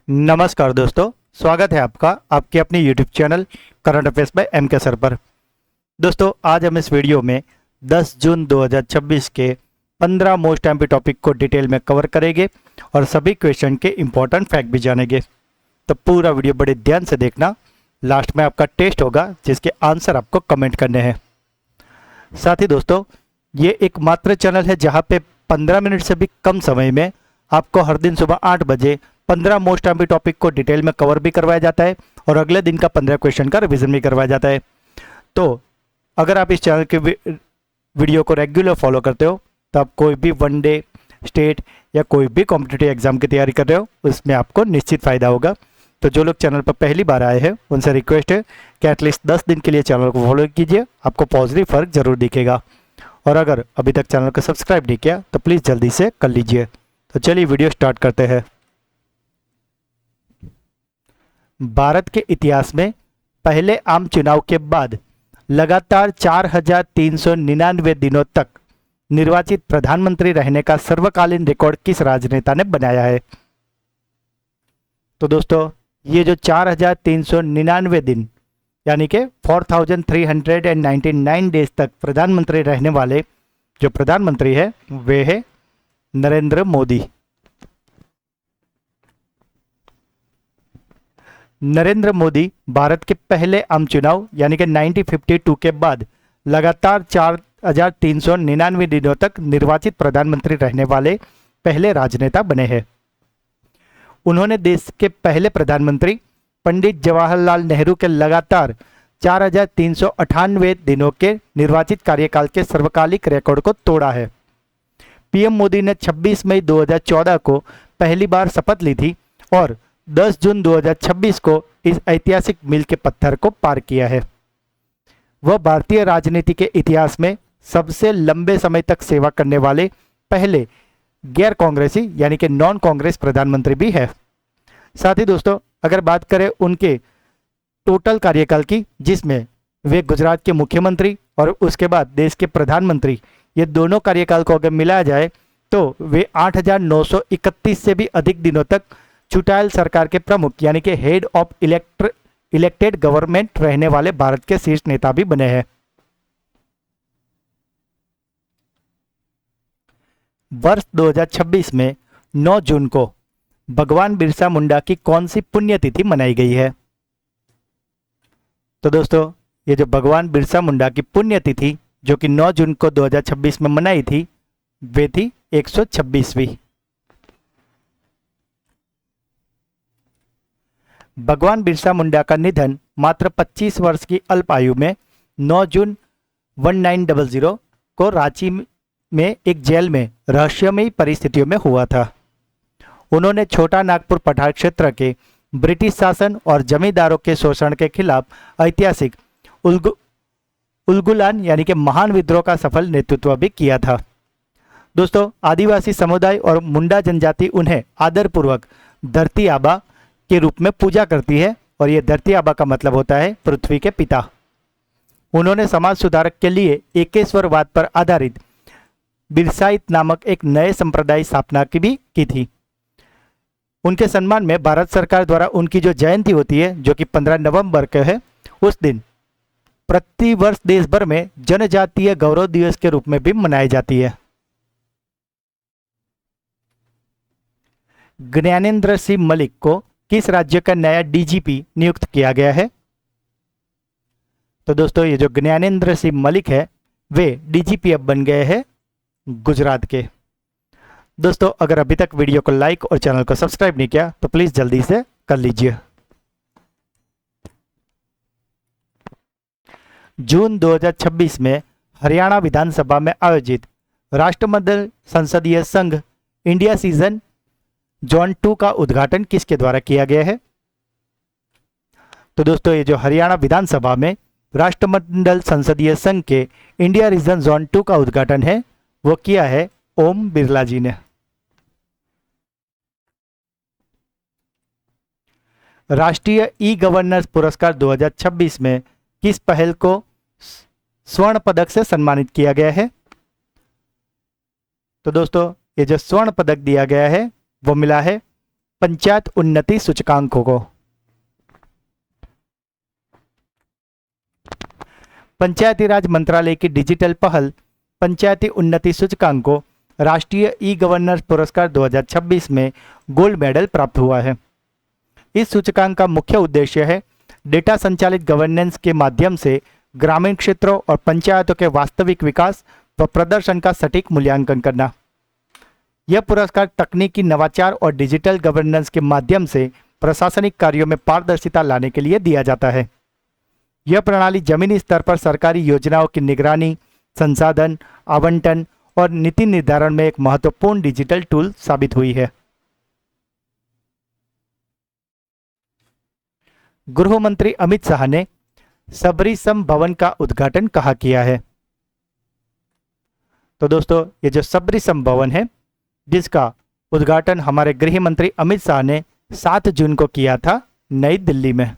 नमस्कार दोस्तों, स्वागत है आपका आपके अपने YouTube channel current affairs by MK sir पर। दोस्तों, आज हम इस वीडियो में 10 जून 2026 के 15 मोस्ट एमपी टॉपिक को डिटेल में कवर करेंगे और सभी क्वेश्चन के इंपॉर्टेंट फैक्ट भी जानेंगे। तो पूरा वीडियो बड़े ध्यान से देखना। लास्ट में आपका टेस्ट होगा जिसके आंसर आपको कमेंट करने हैं। साथ ही दोस्तों, ये एकमात्र चैनल है जहाँ पे 15 मिनट से भी कम समय में आपको हर दिन सुबह 8 बजे 15 मोस्ट एमपी टॉपिक को डिटेल में कवर भी करवाया जाता है और अगले दिन का 15 क्वेश्चन का रिवीजन भी करवाया जाता है। तो अगर आप इस चैनल के वीडियो को रेगुलर फॉलो करते हो तो आप कोई भी वनडे, स्टेट या कोई भी कॉम्पिटिटिव एग्जाम की तैयारी कर रहे हो उसमें आपको निश्चित फ़ायदा होगा। तो जो लोग चैनल पर पहली बार आए हैं उनसे रिक्वेस्ट है कि एटलीस्ट 10 दिन के लिए चैनल को फॉलो कीजिए, आपको पॉजिटिव फर्क जरूर दिखेगा। और अगर अभी तक चैनल को सब्सक्राइब नहीं किया तो प्लीज़ जल्दी से कर लीजिए। तो चलिए वीडियो स्टार्ट करते हैं। भारत के इतिहास में पहले आम चुनाव के बाद लगातार 4,399 दिनों तक निर्वाचित प्रधानमंत्री रहने का सर्वकालीन रिकॉर्ड किस राजनेता ने बनाया है? तो दोस्तों, ये जो 4,399 दिन यानी कि 4,399 डेज तक प्रधानमंत्री रहने वाले जो प्रधानमंत्री है वे है नरेंद्र मोदी। नरेंद्र मोदी भारत के पहले आम चुनाव यानी कि 1952 के बाद लगातार 4,399 दिनों तक निर्वाचित प्रधानमंत्री रहने वाले पहले राजनेता बने हैं। उन्होंने देश के पहले प्रधानमंत्री पंडित जवाहरलाल नेहरू के लगातार 4,398 दिनों के निर्वाचित कार्यकाल के सर्वकालिक रिकॉर्ड को तोड़ा है। पीएम मोदी ने 26 मई 2014 को पहली बार शपथ ली थी और 10 जून 2026 को इस ऐतिहासिक मील के पत्थर को पार किया है। वह भारतीय राजनीति के इतिहास में सबसे लंबे समय तक सेवा करने वाले पहले गैर कांग्रेसी यानी कि नॉन कांग्रेस प्रधानमंत्री भी है। साथ ही दोस्तों, अगर बात करें उनके टोटल कार्यकाल की, जिसमें वे गुजरात के मुख्यमंत्री और उसके बाद देश के प्रधानमंत्री, ये दोनों कार्यकाल को अगर मिलाया जाए तो वे 8,931 से भी अधिक दिनों तक चुटायल सरकार के प्रमुख यानी कि हेड ऑफ इलेक्टेड गवर्नमेंट रहने वाले भारत के शीर्ष नेता भी बने हैं। वर्ष 2026 में 9 जून को भगवान बिरसा मुंडा की कौन सी पुण्यतिथि मनाई गई है? तो दोस्तों, ये जो भगवान बिरसा मुंडा की पुण्यतिथि जो कि 9 जून को 2026 में मनाई थी वे थी 126वीं। भगवान बिरसा मुंडा का निधन मात्र 25 वर्ष की अल्प आयु में 9 जून 1900 को रांची में एक जेल में रहस्यमयी परिस्थितियों में हुआ था। उन्होंने छोटा नागपुर पठार क्षेत्र के ब्रिटिश शासन और जमींदारों के शोषण के खिलाफ ऐतिहासिक उलगुलान यानी कि महान विद्रोह का सफल नेतृत्व भी किया था। दोस्तों, आदिवासी समुदाय और मुंडा जनजाति उन्हें आदरपूर्वक धरती आबा के रूप में पूजा करती है और ये धरती आबा का मतलब होता है पृथ्वी के पिता। उन्होंने समाज सुधारक के लिए एकेश्वरवाद पर आधारित बिरसाइत नामक एक नए संप्रदाय स्थापना की थी। उनके सम्मान में भारत सरकार द्वारा उनकी जो जयंती होती है जो कि 15 नवंबर को है, उस दिन प्रति वर्ष देश भर में जनजातीय गौरव दिवस के रूप में भी मनाई जाती है। ज्ञानेंद्र सिंह मलिक को किस राज्य का नया डीजीपी नियुक्त किया गया है? तो दोस्तों, ये जो ज्ञानेंद्र सिंह मलिक है वे डीजीपी अब बन गए हैं गुजरात के। दोस्तों, अगर अभी तक वीडियो को लाइक और चैनल को सब्सक्राइब नहीं किया तो प्लीज जल्दी से कर लीजिए। जून 2026 में हरियाणा विधानसभा में आयोजित राष्ट्रमंडल संसदीय संघ इंडिया सीजन जोन 2 का उद्घाटन किसके द्वारा किया गया है? तो दोस्तों, ये जो हरियाणा विधानसभा में राष्ट्रमंडल संसदीय संघ के इंडिया रीजन जोन 2 का उद्घाटन है वो किया है ओम बिरला जी ने। राष्ट्रीय ई गवर्नेंस पुरस्कार 2026 में किस पहल को स्वर्ण पदक से सम्मानित किया गया है? तो दोस्तों, ये जो स्वर्ण पदक दिया गया है वो मिला है पंचायत उन्नति सूचकांकों को? पंचायती राज मंत्रालय की डिजिटल पहल पंचायती उन्नति सूचकांक को राष्ट्रीय ई गवर्नेंस पुरस्कार 2026 में गोल्ड मेडल प्राप्त हुआ है। इस सूचकांक का मुख्य उद्देश्य है डेटा संचालित गवर्नेंस के माध्यम से ग्रामीण क्षेत्रों और पंचायतों के वास्तविक विकास व प्रदर्शन का सटीक मूल्यांकन करना। यह पुरस्कार तकनीकी नवाचार और डिजिटल गवर्नेंस के माध्यम से प्रशासनिक कार्यों में पारदर्शिता लाने के लिए दिया जाता है। यह प्रणाली जमीनी स्तर पर सरकारी योजनाओं की निगरानी, संसाधन आवंटन और नीति निर्धारण में एक महत्वपूर्ण डिजिटल टूल साबित हुई है। गृह मंत्री अमित शाह ने सबरी सम भवन का उद्घाटन कहाँ किया है? तो दोस्तों, ये जो सबरी सम भवन है, जिसका उद्घाटन हमारे गृह मंत्री अमित शाह ने 7 जून को किया था नई दिल्ली में।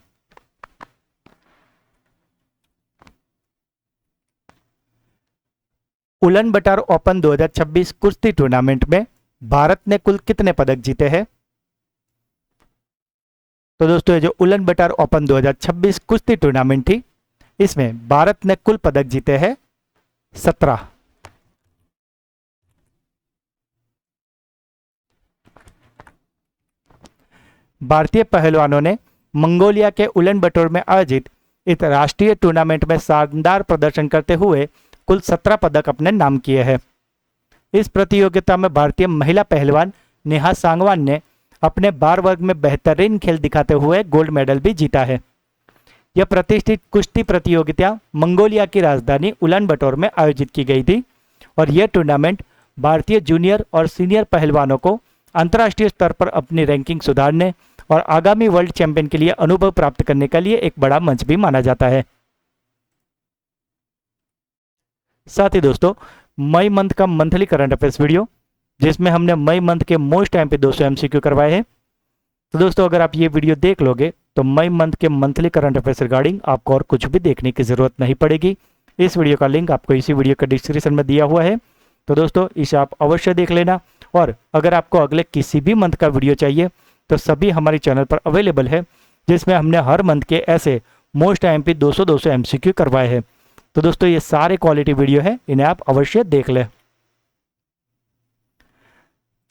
उलन बटार ओपन 2026 कुश्ती टूर्नामेंट में भारत ने कुल कितने पदक जीते हैं? तो दोस्तों, ये जो उलन बटार ओपन 2026 कुश्ती टूर्नामेंट थी, इसमें भारत ने कुल पदक जीते हैं 17। भारतीय पहलवानों ने मंगोलिया के उलन बटोर में आयोजित इस राष्ट्रीय टूर्नामेंट में शानदार प्रदर्शन करते हुए कुल 17 पदक अपने नाम किए हैं। इस प्रतियोगिता में भारतीय महिला पहलवान नेहा सांगवान ने अपने बार वर्ग में बेहतरीन खेल दिखाते हुए गोल्ड मेडल भी जीता है। यह प्रतिष्ठित कुश्ती प्रतियोगिता मंगोलिया की राजधानी उलान बटोर में आयोजित की गई थी और यह टूर्नामेंट भारतीय जूनियर और सीनियर पहलवानों को अंतर्राष्ट्रीय स्तर पर अपनी रैंकिंग सुधारने और आगामी वर्ल्ड चैंपियन के लिए अनुभव प्राप्त करने के लिए एक बड़ा मंच भी माना जाता है। साथ ही दोस्तों, मई मंथ का मंथली करंट अफेयर्स वीडियो, जिसमें हमने मई मंथ के मोस्ट टाइम पे 200 MCQ करवाए हैं। तो दोस्तों, अगर आप ये वीडियो देख लोगे तो मई मंथ के मंथली करंट अफेयर्स रिगार्डिंग आपको और कुछ भी देखने की जरूरत नहीं पड़ेगी। इस वीडियो का लिंक आपको इसी वीडियो के डिस्क्रिप्शन में दिया हुआ है। तो दोस्तों, इसे आप अवश्य देख लेना। और अगर आपको अगले किसी भी मंथ का वीडियो चाहिए तो सभी हमारे चैनल पर अवेलेबल है, जिसमें हमने हर मंथ के ऐसे मोस्ट टाइम पे 200 MCQ करवाए हैं। तो दोस्तों, ये सारे क्वालिटी वीडियो है, इन्हें आप अवश्य देख लें।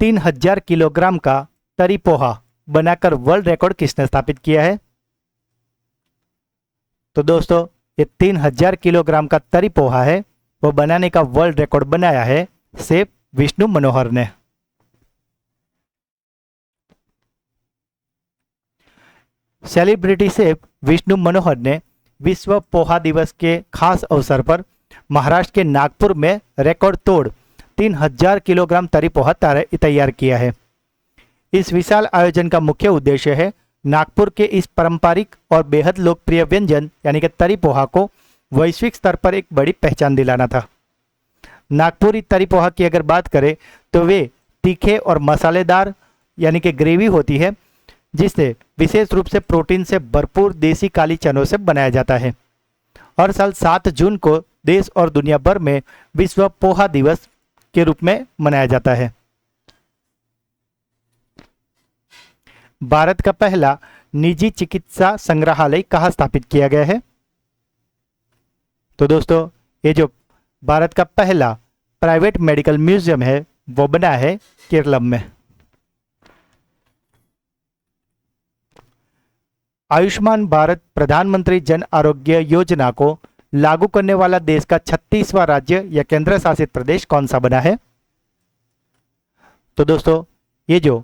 3000 किलोग्राम का तरी पोहा बनाकर वर्ल्ड रिकॉर्ड किसने स्थापित किया है? तो दोस्तों, ये 3000 किलोग्राम का तरी पोहा है, वो बनाने का वर्ल्ड रिकॉर्ड बनाया है शेफ विष्णु मनोहर ने। सेलिब्रिटी शेफ विष्णु मनोहर ने विश्व पोहा दिवस के खास अवसर पर महाराष्ट्र के नागपुर में रिकॉर्ड तोड़ 3000 किलोग्राम तरी पोहा तैयार किया है। इस विशाल आयोजन का मुख्य उद्देश्य है नागपुर के इस पारंपरिक और बेहद लोकप्रिय व्यंजन यानी कि तरी पोहा को वैश्विक स्तर पर एक बड़ी पहचान दिलाना था। नागपुरी तरी पोहा की अगर बात करें तो वे तीखे और मसालेदार यानी कि ग्रेवी होती है, जिसे विशेष रूप से प्रोटीन से भरपूर देसी काली चनों से बनाया जाता है। हर साल 7 जून को देश और दुनिया भर में विश्व पोहा दिवस के रूप में मनाया जाता है। भारत का पहला निजी चिकित्सा संग्रहालय कहाँ स्थापित किया गया है? तो दोस्तों, ये जो भारत का पहला प्राइवेट मेडिकल म्यूजियम है वो बना है केरलम में। आयुष्मान भारत प्रधानमंत्री जन आरोग्य योजना को लागू करने वाला देश का 36वां राज्य या केंद्र शासित प्रदेश कौन सा बना है? तो दोस्तों, ये जो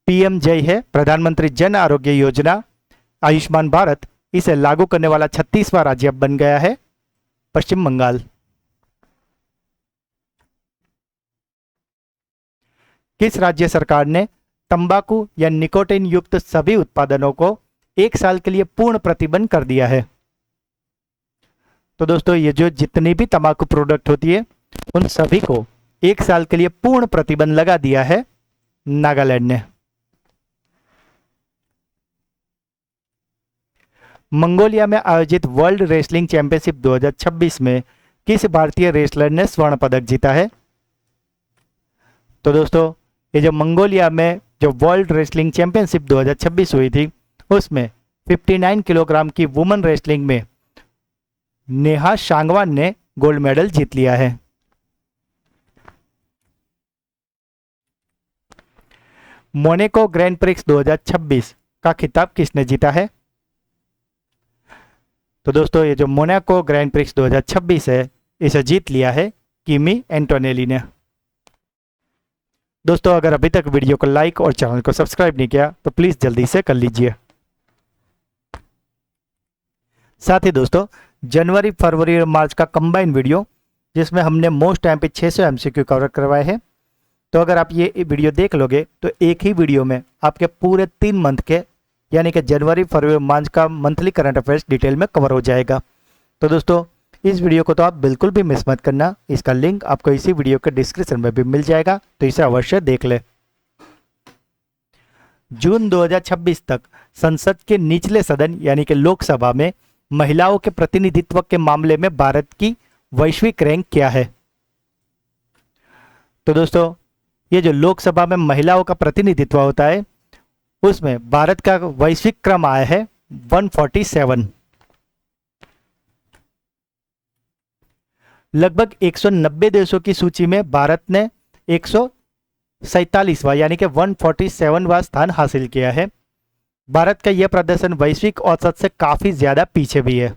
PMJ है, प्रधानमंत्री जन आरोग्य योजना आयुष्मान भारत, इसे लागू करने वाला 36वां राज्य बन गया है पश्चिम बंगाल। किस राज्य सरकार ने तंबाकू या निकोटीन युक्त सभी उत्पादनों को 1 साल के लिए पूर्ण प्रतिबंध कर दिया है? तो दोस्तों, ये जो जितनी भी तंबाकू प्रोडक्ट होती है उन सभी को 1 साल के लिए पूर्ण प्रतिबंध लगा दिया है नागालैंड ने। मंगोलिया में आयोजित वर्ल्ड रेसलिंग चैंपियनशिप 2026 में किस भारतीय रेसलर ने स्वर्ण पदक जीता है? तो दोस्तों, ये जो मंगोलिया में जो वर्ल्ड रेसलिंग चैंपियनशिप 2026 हुई थी उसमें 59 किलोग्राम की वुमेन रेसलिंग में नेहा सांगवान ने गोल्ड मेडल जीत लिया है। मोनाको ग्रैंड प्रिक्स 2026 का खिताब किसने जीता है? तो दोस्तों ये जो मोनाको ग्रैंड प्रिक्स 2026 है इसे जीत लिया है किमी एंटोनेली ने। दोस्तों अगर अभी तक वीडियो को लाइक और चैनल को सब्सक्राइब नहीं किया तो प्लीज जल्दी से कर लीजिए। साथ ही दोस्तों जनवरी, फरवरी और मार्च का कंबाइन वीडियो जिसमें हमने मोस्ट टाइम पे 600 एमसीक्यू कवर करवाए हैं, तो अगर आप ये वीडियो देख लोगे तो एक ही वीडियो में आपके पूरे 3 मंथ के यानी कि जनवरी, फरवरी और मार्च का मंथली करंट अफेयर्स डिटेल में कवर हो जाएगा। तो दोस्तों इस वीडियो को तो आप बिल्कुल भी मिस मत करना, इसका लिंक आपको इसी वीडियो के डिस्क्रिप्शन में भी मिल जाएगा, तो इसे अवश्य देख ले। जून 2026 तक संसद के निचले सदन यानी कि लोकसभा में महिलाओं के प्रतिनिधित्व के मामले में भारत की वैश्विक रैंक क्या है? तो दोस्तों ये जो लोकसभा में महिलाओं का प्रतिनिधित्व होता है उसमें भारत का वैश्विक क्रम आया है 147। लगभग 190 देशों की सूची में भारत ने 147वां यानी कि 147वां स्थान हासिल किया है। भारत का यह प्रदर्शन वैश्विक औसत से काफी ज्यादा पीछे भी है।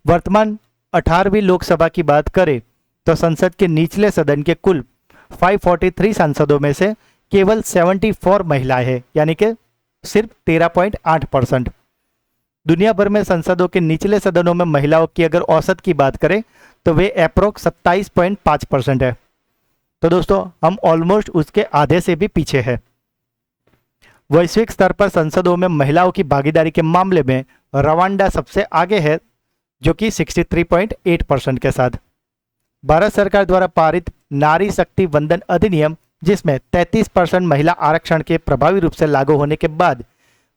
वर्तमान 18वीं लोकसभा की बात करें तो संसद के निचले सदन के कुल 543 सांसदों में से केवल 74 महिलाएं हैं यानी कि सिर्फ 13.8%। दुनिया भर में संसदों के निचले सदनों में महिलाओं की अगर औसत की बात करें तो वे अप्रोक्स 27.5% है। तो दोस्तों हम ऑलमोस्ट उसके आधे से भी पीछे है। वैश्विक स्तर पर संसदों में महिलाओं की भागीदारी के मामले में रवांडा सबसे आगे है जो कि 63.8% के साथ। भारत सरकार द्वारा पारित नारी शक्ति वंदन अधिनियम जिसमें 33% महिला आरक्षण के प्रभावी रूप से लागू होने के बाद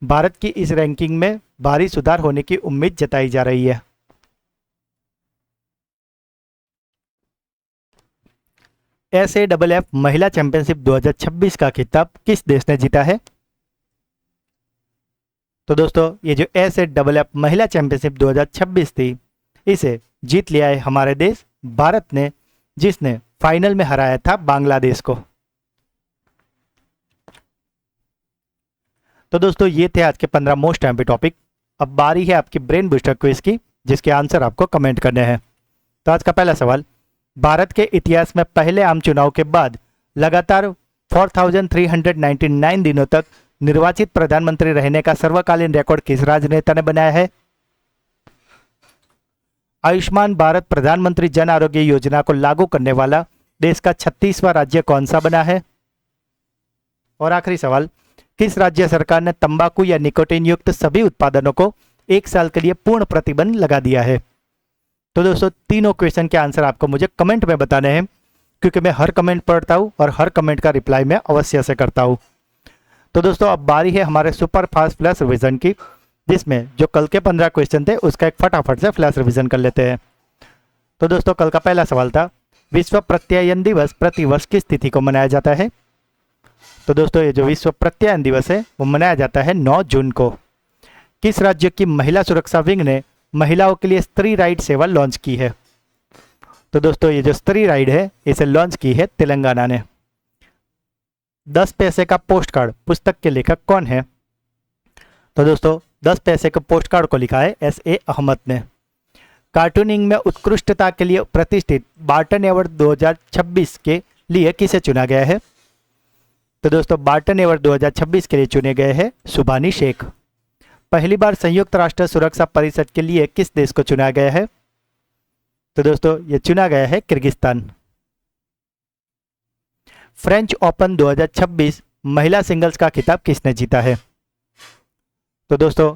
भारत की इस रैंकिंग में भारी सुधार होने की उम्मीद जताई जा रही है। SAFF महिला चैंपियनशिप 2026 का खिताब किस देश ने जीता है? तो दोस्तों ये जो SAFF महिला चैंपियनशिप 2026 थी इसे जीत लिया है हमारे देश भारत ने, जिसने फाइनल में हराया था बांग्लादेश को। तो दोस्तों ये थे आज के 15 मोस्ट टाइम पे टॉपिक। अब बारी है आपकी ब्रेन बूस्टर क्विज की जिसके आंसर आपको कमेंट करने हैं। तो आज का पहला सवाल, भारत के इतिहास में पहले आम चुनाव के बाद लगातार 4399 दिनों तक निर्वाचित प्रधानमंत्री रहने का सर्वकालीन रिकॉर्ड किस राजनेता ने बनाया है? आयुष्मान भारत प्रधानमंत्री जन आरोग्य योजना को लागू करने वाला देश का 36वां राज्य कौन सा बना है? और आखिरी सवाल, किस राज्य सरकार ने तंबाकू या निकोटीन युक्त सभी उत्पादनों को 1 साल के लिए पूर्ण प्रतिबंध लगा दिया है? तो दोस्तों तीनों क्वेश्चन के आंसर आपको मुझे कमेंट में बताने हैं क्योंकि मैं हर कमेंट पढ़ता हूं और हर कमेंट का रिप्लाई मैं अवश्य से करता हूं। तो दोस्तों अब बारी है हमारे सुपर फास्ट फ्लैश रिवीजन की, जिसमें जो कल के 15 क्वेश्चन थे उसका एक फटाफट से फ्लैश रिवीजन कर लेते हैं। तो दोस्तों कल का पहला सवाल था, विश्व प्रत्यायन दिवस प्रतिवर्ष किस तिथि को मनाया जाता है? तो दोस्तों ये जो विश्व प्रत्यायन दिवस है वो मनाया जाता है 9 जून को। किस राज्य की महिला सुरक्षा विंग ने महिलाओं के लिए स्त्री राइड सेवा लॉन्च की है? तो दोस्तों ये जो स्त्री राइड है इसे लॉन्च की है तेलंगाना ने। 10 पैसे का पोस्ट कार्ड पुस्तक के लेखक कौन है? तो दोस्तों 10 पैसे के पोस्ट कार्ड को लिखा है S.A. अहमद ने। कार्टूनिंग में उत्कृष्टता के लिए प्रतिष्ठित बार्टन अवार्ड 2026 के लिए किसे चुना गया है? तो दोस्तों बार्टन अवार्ड 2026 के लिए चुने गए हैं सुभानी शेख। पहली बार संयुक्त राष्ट्र सुरक्षा परिषद के लिए किस देश को चुना गया है? तो दोस्तों ये चुना गया है किर्गिस्तान। फ्रेंच ओपन 2026 महिला सिंगल्स का खिताब किसने जीता है? तो दोस्तों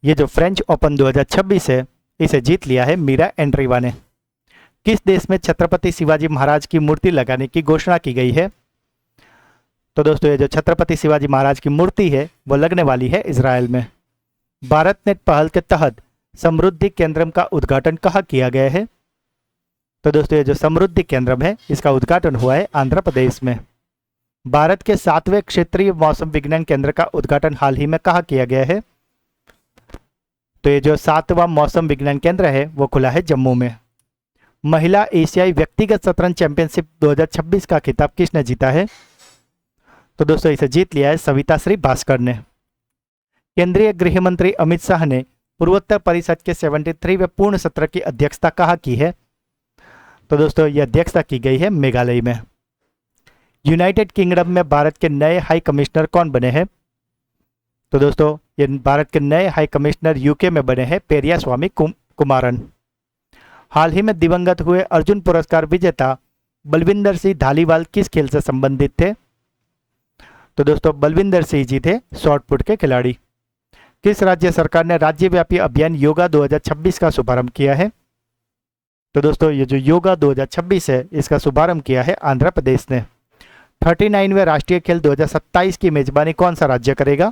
ये जो फ्रेंच ओपन 2026 है इसे जीत लिया है मीरा एंड्रीवा ने। किस देश में छत्रपति शिवाजी महाराज की मूर्ति लगाने की घोषणा की गई है? तो दोस्तों ये जो छत्रपति शिवाजी महाराज की मूर्ति है वो लगने वाली है इजराइल में। भारत नेट पहल के तहत समृद्धि केंद्रम का उद्घाटन कहाँ किया गया है? तो दोस्तों ये जो समृद्धि केंद्रम है इसका उद्घाटन हुआ है आंध्र प्रदेश में। भारत के 7वें क्षेत्रीय मौसम विज्ञान केंद्र का उद्घाटन हाल ही में कहाँ किया गया है? तो ये जो 7वां मौसम विज्ञान केंद्र है वो खुला है जम्मू में। महिला एशियाई व्यक्तिगत शतरंज चैंपियनशिप 2026 का खिताब किसने जीता है? तो दोस्तों इसे जीत लिया है सविता श्री भास्कर ने। केंद्रीय गृह मंत्री अमित शाह ने पूर्वोत्तर परिषद के 73वें पूर्ण सत्र की अध्यक्षता कहाँ की है? तो दोस्तों यह अध्यक्षता की गई है मेघालय में। यूनाइटेड किंगडम में भारत के नए हाई कमिश्नर कौन बने हैं? तो दोस्तों ये भारत के नए हाई कमिश्नर यूके में बने हैं पेरिया स्वामी कुमारन। हाल ही में दिवंगत हुए अर्जुन पुरस्कार विजेता बलविंदर सिंह धालीवाल किस खेल से संबंधित थे? तो दोस्तों बलविंदर सिंह जी थे शॉर्ट पुट के खिलाड़ी। किस राज्य सरकार ने राज्यव्यापी अभियान योगा 2026 का शुभारंभ किया है? तो दोस्तों ये जो योगा 2026 है इसका शुभारंभ किया है आंध्र प्रदेश ने। 39वें राष्ट्रीय खेल 2027 की मेजबानी कौन सा राज्य करेगा?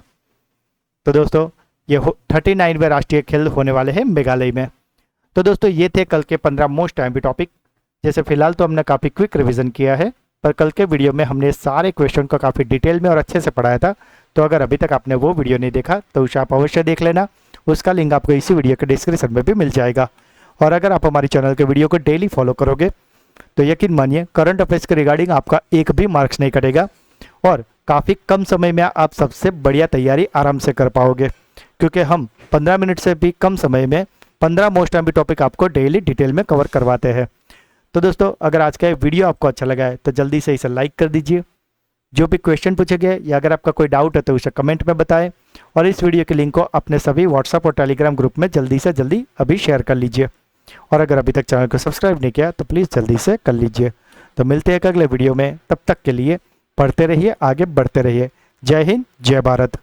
तो दोस्तों ये 39वें राष्ट्रीय खेल होने वाले हैं मेघालय में। तो दोस्तों ये थे कल के 15 मोस्ट टाइम टॉपिक। जैसे फिलहाल तो हमने काफ़ी क्विक रिवीजन किया है, पर कल के वीडियो में हमने सारे क्वेश्चन को काफ़ी डिटेल में और अच्छे से पढ़ाया था। तो अगर अभी तक आपने वो वीडियो नहीं देखा तो उसे आप अवश्य देख लेना, उसका लिंक आपको इसी वीडियो के डिस्क्रिप्शन में भी मिल जाएगा। और अगर आप हमारे चैनल के वीडियो को डेली फॉलो करोगे तो यकीन मानिए करंट अफेयर्स के रिगार्डिंग आपका एक भी मार्क्स नहीं कटेगा और काफ़ी कम समय में आप सबसे बढ़िया तैयारी आराम से कर पाओगे, क्योंकि हम 15 मिनट से भी कम समय में 15 मोस्ट टाइम टॉपिक आपको डेली डिटेल में कवर करवाते हैं। तो दोस्तों अगर आज का ये वीडियो आपको अच्छा लगा है तो जल्दी से इसे लाइक कर दीजिए। जो भी क्वेश्चन पूछे गए या अगर आपका कोई डाउट है तो उसे कमेंट में बताएं और इस वीडियो के लिंक को अपने सभी व्हाट्सएप और टेलीग्राम ग्रुप में जल्दी से जल्दी अभी शेयर कर लीजिए। और अगर अभी तक चैनल को सब्सक्राइब नहीं किया तो प्लीज़ जल्दी से कर लीजिए। तो मिलते हैं अगले वीडियो में, तब तक के लिए पढ़ते रहिए, आगे बढ़ते रहिए। जय हिंद, जय भारत।